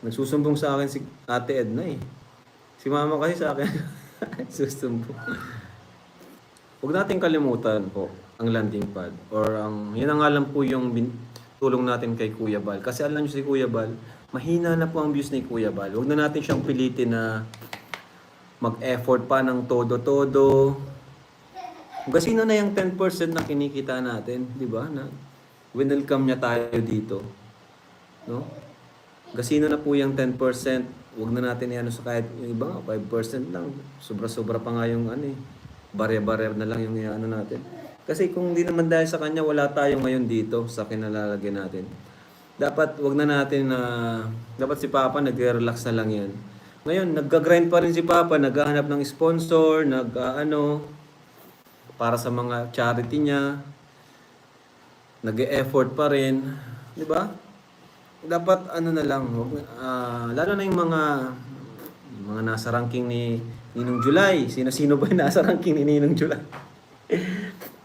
Nagsusumbong sa akin si Ate Edna eh. Si Mama kasi sa akin susumbong. Huwag natin kalimutan po ang landing pad or yan ang alam po yung tulong natin kay Kuya Bal. Kasi alam niyo si Kuya Bal, mahina na po ang views ni Kuya Bal. Huwag na natin siyang pilitin na mag-effort pa ng todo-todo. Kasi na yung 10% na kinikita natin, di ba? Na welcome niya tayo dito. No? Gasino na po yung 10%. Huwag na natin i-ano sa kahit yung iba nga, 5% lang. Sobra-sobra pa nga yung ano eh. Barya-barya na lang yung ano natin. Kasi kung hindi naman dahil sa kanya, wala tayo ngayon dito sa kinalalagyan natin. Dapat wag na natin na dapat si Papa nagre-relax na lang yan. Ngayon, nagga-grind pa rin si Papa, naghahanap ng sponsor, para sa mga charity niya. Nag-e-effort pa rin, 'di ba? Dapat ano na lang, lalo na yung mga nasa ranking ni Ninong July. Sino-sino ba yung nasa ranking ni Ninong July?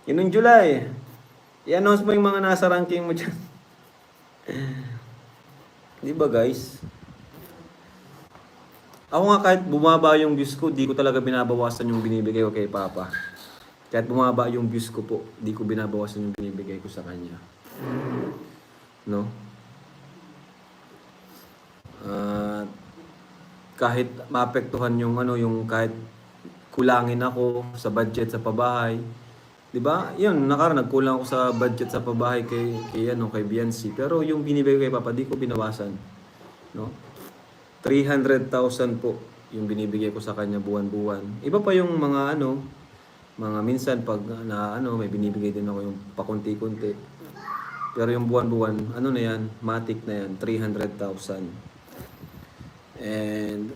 Ninong July. I-announce mo yung mga nasa ranking mo dyan. Di ba guys? Ako nga kahit bumaba yung views ko, di ko talaga binabawasan yung binibigay ko kay Papa. Kahit bumaba yung views ko po, di ko binabawasan yung binibigay ko sa kanya. No? Kahit maapektuhan yung yung kahit kulangin ako sa budget sa pabahay. 'Di ba? 'Yun, nagkulang ako sa budget sa pabahay kay Biancy, pero yung binibigay kay Papa di ko binawasan, no? 300,000 po yung binibigay ko sa kanya buwan-buwan. Iba pa yung mga minsan pag may binibigay din ako yung pakunti-kunti. Pero yung buwan-buwan, na yan, matic na yan, 300,000. And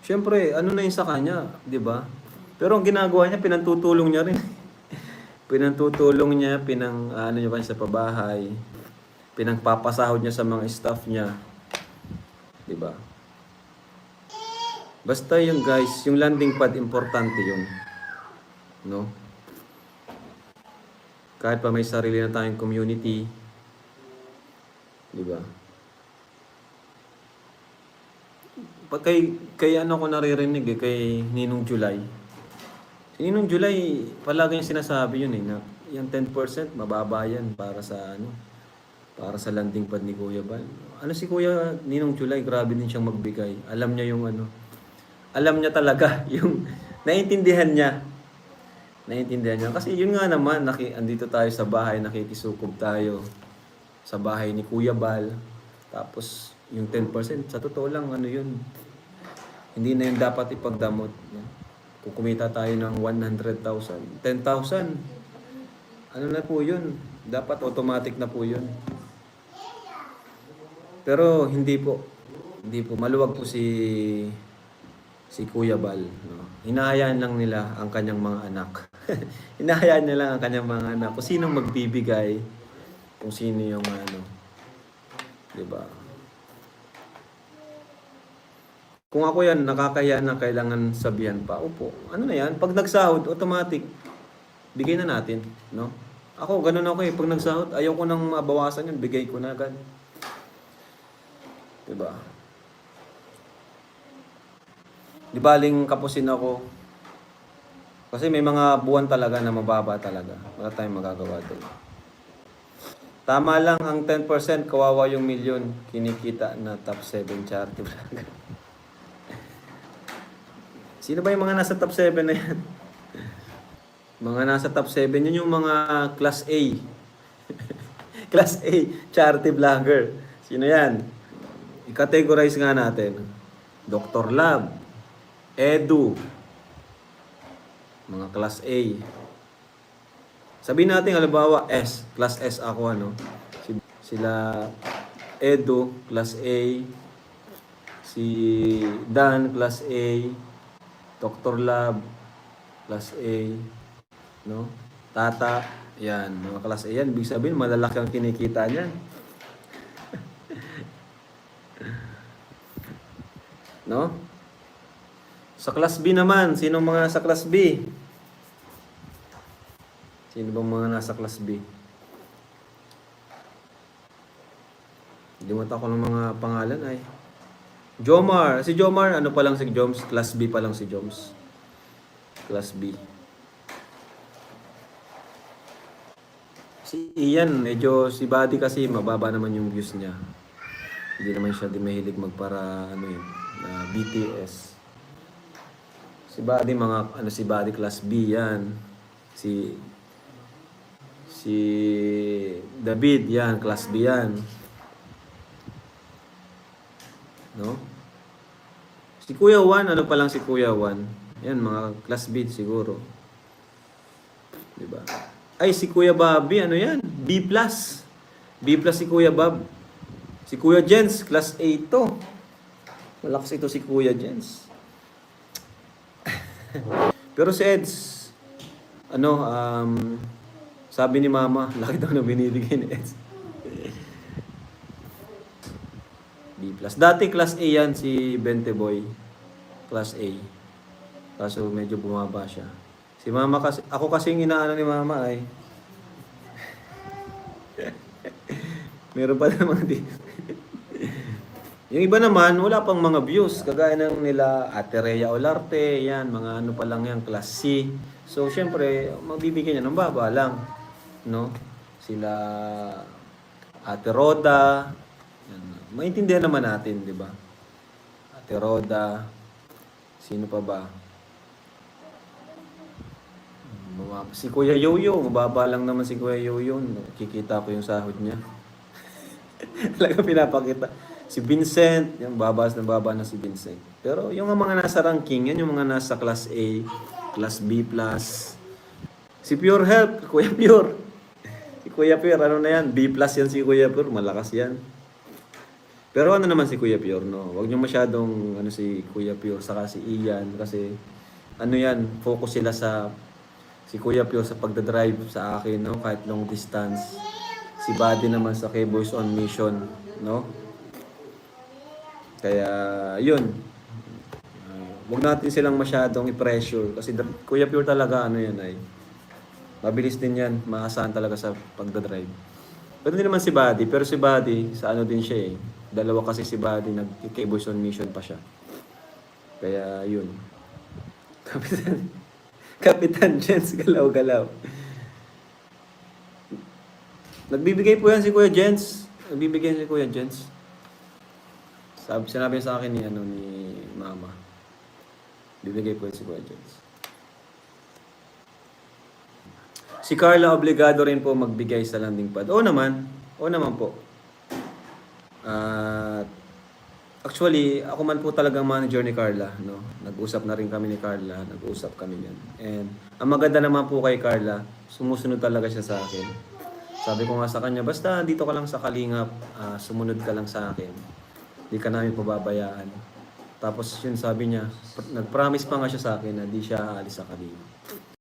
syempre, na yun sa kanya, 'di ba? Pero ang ginagawa niya, pinantutulong niya rin. Pinantutulong niya, niya pa sa pabahay. Pinangpapasahod niya sa mga staff niya. 'Di ba? Basta yung guys, yung landing pad importante yun. No? Kahit pa may sarili na tayong community, 'di ba? Kay ko naririnig kay Ninong July. Si Ninong July, palagi yung sinasabi yun na yung 10% mababa yan para sa landing pad ni Kuya Bal. Si Kuya Ninong July, grabe din siyang magbigay. Alam niya yung alam niya talaga yung naiintindihan niya. Kasi yun nga naman, andito tayo sa bahay, nakikisukob tayo sa bahay ni Kuya Bal. Tapos yung 10%, sa totoo lang, yun. Hindi na yun dapat ipagdamot. Kung kumita tayo ng 100,000, 10,000, na po yun. Dapat automatic na po yun. Pero hindi po. Maluwag po si Kuya Bal. No? Hinahayaan lang nila ang kanyang mga anak. Hinahayaan nila lang ang kanyang mga anak. Kung sino magbibigay, kung sino yung diba? Kung ako yan, nakakahiya na kailangan sabihan pa. Opo, na yan? Pag nagsahod, automatic, bigay na natin. No? Ako, ganun ako Pag nagsahod, ayaw ko nang mabawasan yun, bigay ko na agad. Diba? Di baling kapusin ako. Kasi may mga buwan talaga na mababa talaga. Wala tayong magagawa doon. Tama lang ang 10%, kawawa yung milyon. Kinikita na top 7 charity vlogger. Sino ba yung mga nasa top 7 na yan? Mga nasa top 7, yun yung mga class A. Class A, charity vlogger. Sino yan? I-categorize nga natin. Dr. Lab, Edu, mga class A. Sabihin natin, halimbawa, S. Class S ako, Sila, Edu, class A. Si Dan, class A. Dr. Lab, class A. No? Tata, yan. Mga class A yan. Ibig sabihin, malalaki ang kinikita niyan. No? Sa class B naman, sino mga nasa class B? Sino bang mga nasa class B? Limutan ko ng mga pangalan ay. Jomar. Si Jomar, ano pa lang si Joms? Class B pa lang si Joms. Class B. Si Ian, medyo si Buddy kasi mababa naman yung views niya. Hindi naman siya di mahilig magpara ano yun, BTS. Si Buddy mga ano si Buddy class B yan. Si David yan, class B yan. No? Si Kuya Juan, ano pa lang si Kuya Juan? Yan mga class B siguro. 'Di ba? Ay si Kuya Bobby, ano yan? B+. B+ si Kuya Bob. Si Kuya Jens, class A to. Malakas ito si Kuya Jens. Pero si Eds, ano, sabi ni Mama, laki daw na binibigay ni Eds. B+. Dati class A yan si Bente Boy. Class A. Kaso medyo bumaba siya. Si Mama kasi, ako kasi yung inaano ni Mama ay. Meron pa naman dito. Yung iba naman, wala pang mga views. Kagaya ng nila Ate Rhea Olarte, yan, mga ano pa lang yan, class C. So, syempre, magbibigyan niya ng baba lang. No? Sila Ate Roda. Yan. Maintindihan naman natin, di ba? Ate Roda. Sino pa ba? Si Kuya Yoyo, mababa lang naman si Kuya Yoyo. Kikita ko yung sahod niya. Talaga pinapakita. Si Vincent, yung babas na baba na si Vincent. Pero yung mga nasa ranking, yan yung mga nasa class A, class B+. Si Pure Health, Kuya Pure. Si Kuya Pure, ano na yan? B+ yan si Kuya Pure, malakas yan. Pero ano naman si Kuya Pure, no? Huwag niyo masyadong ano si Kuya Pure, saka si Ian. Kasi ano yan, focus sila sa si Kuya Pure sa pagdadrive sa akin, no? Kahit long distance. Si Buddy naman sa K-Boys on Mission, no? Kaya, yun. Huwag natin silang masyadong i-pressure. Kasi Kuya Pure talaga, ano yan ay. Mabilis din yan. Maasahan talaga sa pagdadrive. Pero hindi naman si Buddy. Pero si Buddy, sa ano din siya eh. Dalawa kasi si Buddy, nag-K-Boys on Mission pa siya. Kaya, yun. Kapitan Jens, galaw-galaw. Nagbibigay po yan si Kuya Jens. Nagbibigay si Kuya Jens. Sinabi sa akin ni Mama. Bibigay po yan si Kuya Jens. Si Carla obligado rin po magbigay sa landing pad. Oo naman po. Actually, ako man po talagang manager ni Carla, no. Nag-usap na rin kami ni Carla, nag-usap kami yan. And ang maganda naman po kay Carla, sumusunod talaga siya sa akin. Sabi ko nga sa kanya, basta dito ka lang sa Kalingap, sumunod ka lang sa akin. Hindi ka namin pababayaan. Tapos yun sabi niya, nag-promise pa nga siya sa akin na di siya aalis sa Kalingap.